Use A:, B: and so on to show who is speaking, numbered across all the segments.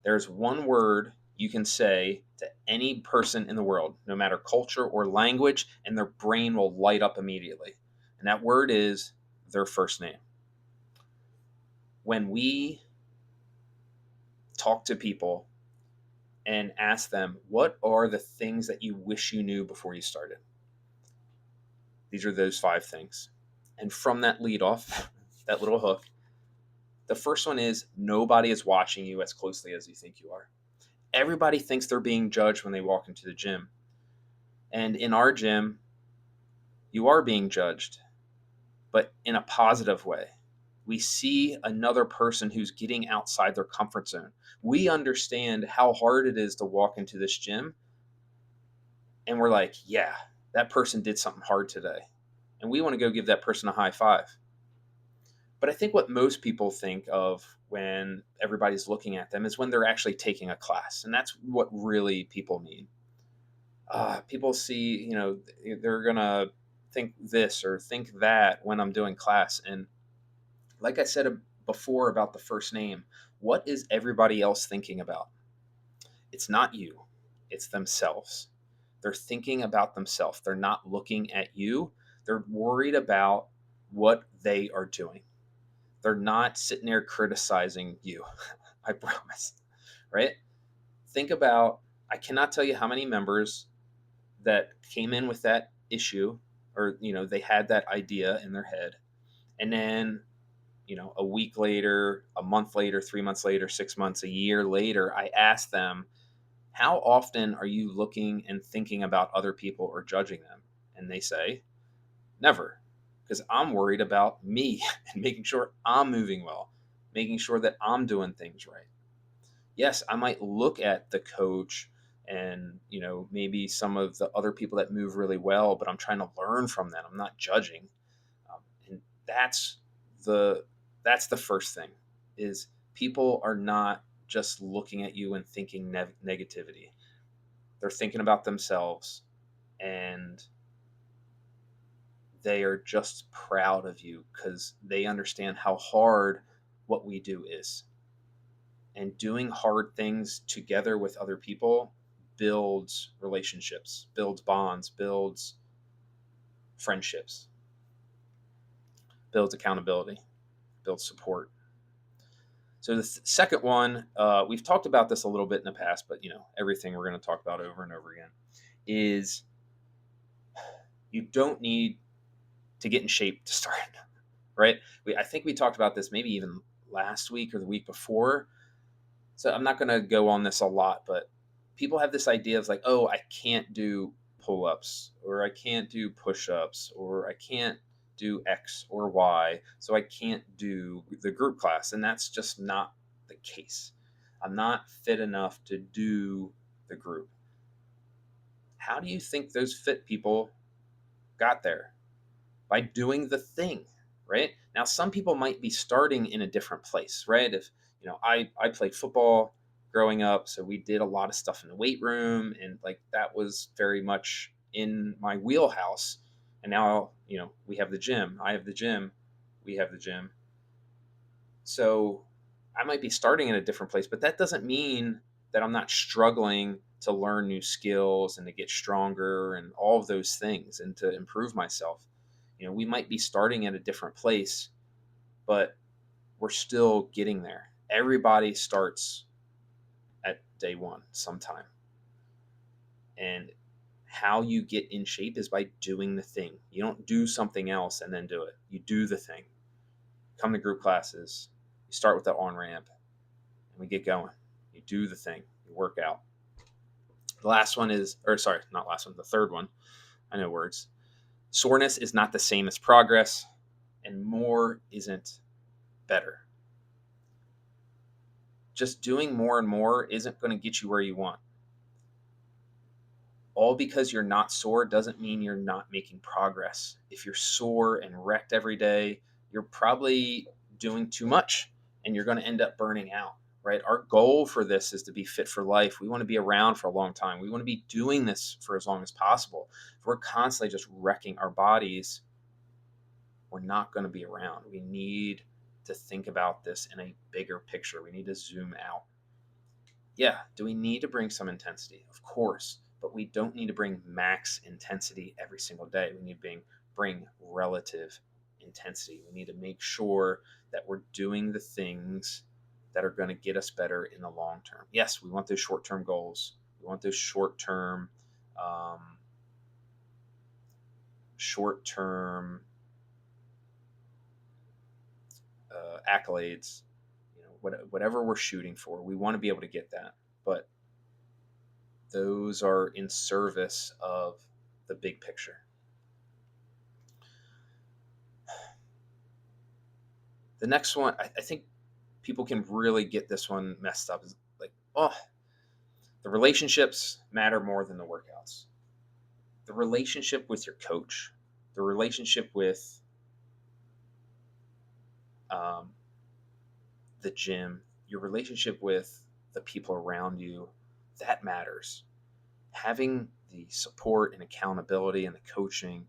A: There's one word you can say to any person in the world, no matter culture or language, and their brain will light up immediately. And that word is their first name. When we talk to people and ask them, what are the things that you wish you knew before you started? These are those five things. And from that lead off, that little hook, the first one is nobody is watching you as closely as you think you are. Everybody thinks they're being judged when they walk into the gym. And in our gym, you are being judged, but in a positive way. We see another person who's getting outside their comfort zone. We understand how hard it is to walk into this gym, and we're like, yeah, that person did something hard today. And we want to go give that person a high five. But I think what most people think of when everybody's looking at them is when they're actually taking a class. And that's what really people mean. People see, they're going to think this or think that when I'm doing class. And like I said before about the first name, what is everybody else thinking about? It's not you, it's themselves. They're thinking about themselves. They're not looking at you. They're worried about what they are doing. They're not sitting there criticizing you. I promise. Right? Think about, I cannot tell you how many members that came in with that issue, or they had that idea in their head, and then a week later, a month later, 3 months later, 6 months, a year later, I asked them, how often are you looking and thinking about other people or judging them? And they say, never, because I'm worried about me and making sure I'm moving well, making sure that I'm doing things right. Yes, I might look at the coach and maybe some of the other people that move really well, but I'm trying to learn from them. I'm not judging. And the that's the first thing, is people are not just looking at you and thinking negativity. They're thinking about themselves, and they are just proud of you because they understand how hard what we do is. And doing hard things together with other people builds relationships, builds bonds, builds friendships, builds accountability, builds support. So the second one, we've talked about this a little bit in the past, but everything we're going to talk about over and over again is you don't need to get in shape to start, right? I think we talked about this maybe even last week or the week before. So I'm not going to go on this a lot, but people have this idea of like, oh, I can't do pull ups, or I can't do push ups, or I can't do X or Y, so I can't do the group class. And that's just not the case. I'm not fit enough to do the group. How do you think those fit people got there? By doing the thing, right? Now, some people might be starting in a different place, right? If, I played football growing up, so we did a lot of stuff in the weight room, and like that was very much in my wheelhouse. And now, we have the gym, I have the gym, we have the gym. So I might be starting in a different place, but that doesn't mean that I'm not struggling to learn new skills and to get stronger and all of those things and to improve myself. We might be starting at a different place, but we're still getting there. Everybody starts at day one sometime. And how you get in shape is by doing the thing. You don't do something else and then do it. You do the thing. Come to group classes. You start with the on ramp and we get going. You do the thing. You work out. The last one is, or sorry, not last one, the third one. I know words. Soreness is not the same as progress, and more isn't better. Just doing more and more isn't going to get you where you want. All because you're not sore doesn't mean you're not making progress. If you're sore and wrecked every day, you're probably doing too much and you're going to end up burning out, right? Our goal for this is to be fit for life. We want to be around for a long time. We want to be doing this for as long as possible. If we're constantly just wrecking our bodies, we're not going to be around. We need to think about this in a bigger picture. We need to zoom out. Yeah, do we need to bring some intensity? Of course, but we don't need to bring max intensity every single day. We need to bring relative intensity. We need to make sure that we're doing the things that are going to get us better in the long term. Yes, we want those short term goals. We want those um, short term accolades. Whatever we're shooting for, we want to be able to get that. But those are in service of the big picture. The next one, I think people can really get this one messed up. Is like, oh, the relationships matter more than the workouts. The relationship with your coach, the relationship with um, the gym, your relationship with the people around you, that matters. Having the support and accountability and the coaching,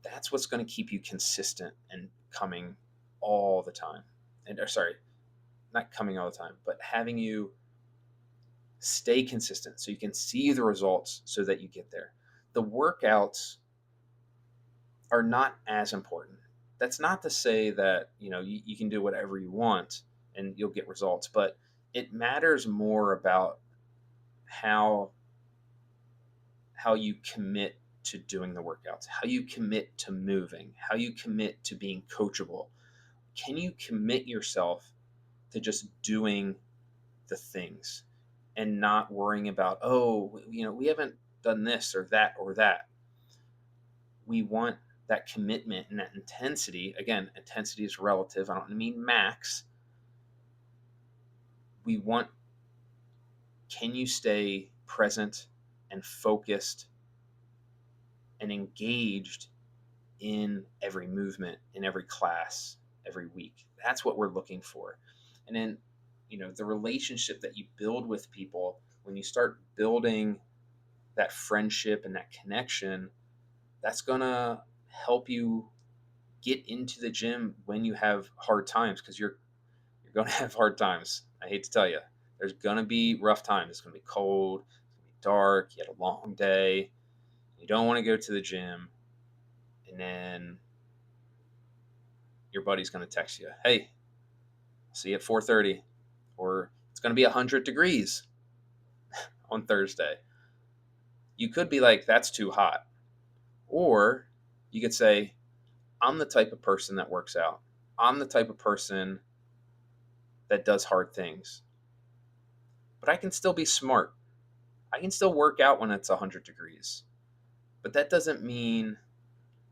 A: that's what's going to keep you consistent and coming all the time. And or sorry, not coming all the time, but having you stay consistent so you can see the results so that you get there. The workouts are not as important. That's not to say that, you can do whatever you want and you'll get results, but it matters more about how how you commit to doing the workouts, how you commit to moving, how you commit to being coachable. Can you commit yourself to just doing the things and not worrying about, oh, we haven't done this or that or that. We want that commitment and that intensity. Again, intensity is relative. I don't mean max. We want, can you stay present and focused and engaged in every movement, in every class, every week? That's what we're looking for. And then, the relationship that you build with people, when you start building that friendship and that connection, that's going to help you get into the gym when you have hard times, because you're going to have hard times. I hate to tell you, there's going to be rough times. It's going to be cold, it's going to be dark, you had a long day, you don't want to go to the gym, and then your buddy's going to text you, hey, see you at 4:30, or it's going to be 100 degrees on Thursday. You could be like, that's too hot. Or you could say, I'm the type of person that works out. I'm the type of person that does hard things, but I can still be smart. I can still work out when it's 100 degrees. But that doesn't mean,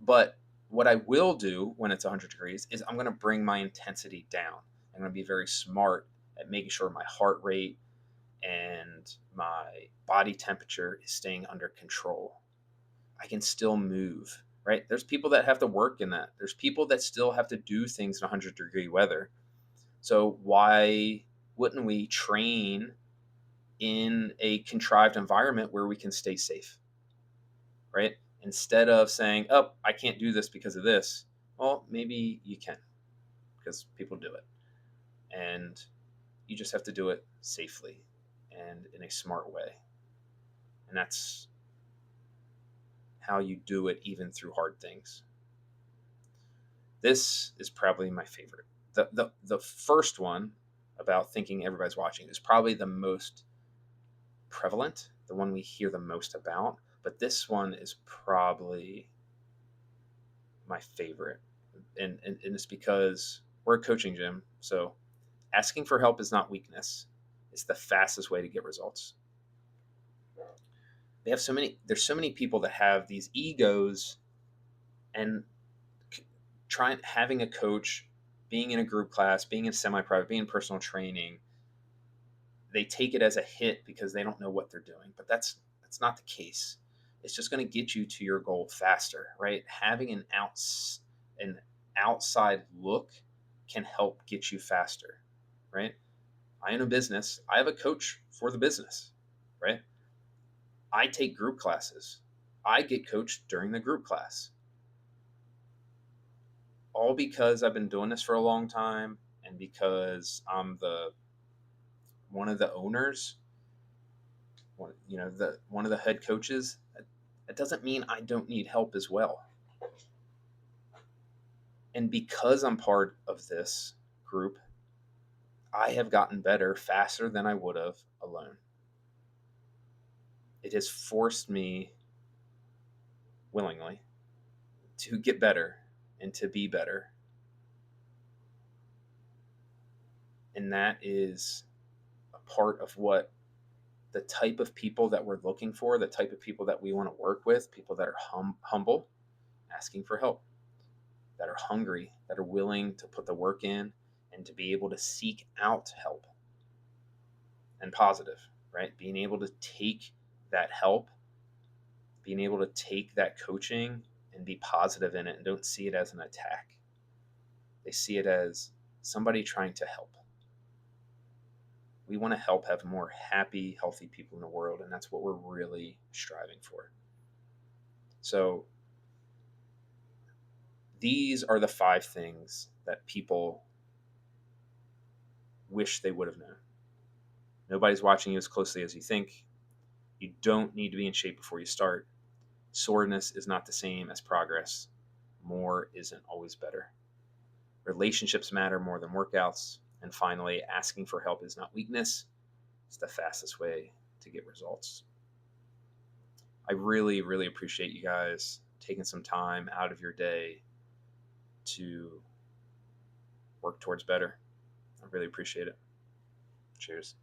A: but what I will do when it's 100 degrees is I'm going to bring my intensity down. I'm going to be very smart at making sure my heart rate and my body temperature is staying under control. I can still move, right? There's people that have to work in that. There's people that still have to do things in 100-degree weather. So why wouldn't we train in a contrived environment where we can stay safe, right? Instead of saying, oh, I can't do this because of this. Well, maybe you can, because people do it. And you just have to do it safely and in a smart way. And that's how you do it even through hard things. This is probably my favorite. The first one about thinking everybody's watching is probably the most prevalent, the one we hear the most about. But this one is probably my favorite. And it's because we're a coaching gym. So asking for help is not weakness. It's the fastest way to get results. There's so many people that have these egos, and having a coach, being in a group class, being in semi-private, being in personal training, they take it as a hit because they don't know what they're doing. But that's not the case. It's just going to get you to your goal faster, right? Having an outside look can help get you faster, right? I own a business. I have a coach for the business, right? I take group classes. I get coached during the group class. All because I've been doing this for a long time, and because I'm one of the owners, one of the head coaches, that doesn't mean I don't need help as well. And because I'm part of this group, I have gotten better faster than I would have alone. It has forced me willingly to get better and to be better. And that is a part of what the type of people that we're looking for, the type of people that we want to work with, people that are humble, asking for help, that are hungry, that are willing to put the work in and to be able to seek out help, and positive, right? Being able to take that help, being able to take that coaching and be positive in it and don't see it as an attack. They see it as somebody trying to help. We want to help have more happy, healthy people in the world, and that's what we're really striving for. So these are the 5 things that people wish they would have known. Nobody's watching you as closely as you think. You don't need to be in shape before you start. Soreness is not the same as progress. More isn't always better. Relationships matter more than workouts. And finally, asking for help is not weakness. It's the fastest way to get results. I really, really appreciate you guys taking some time out of your day to work towards better. I really appreciate it. Cheers.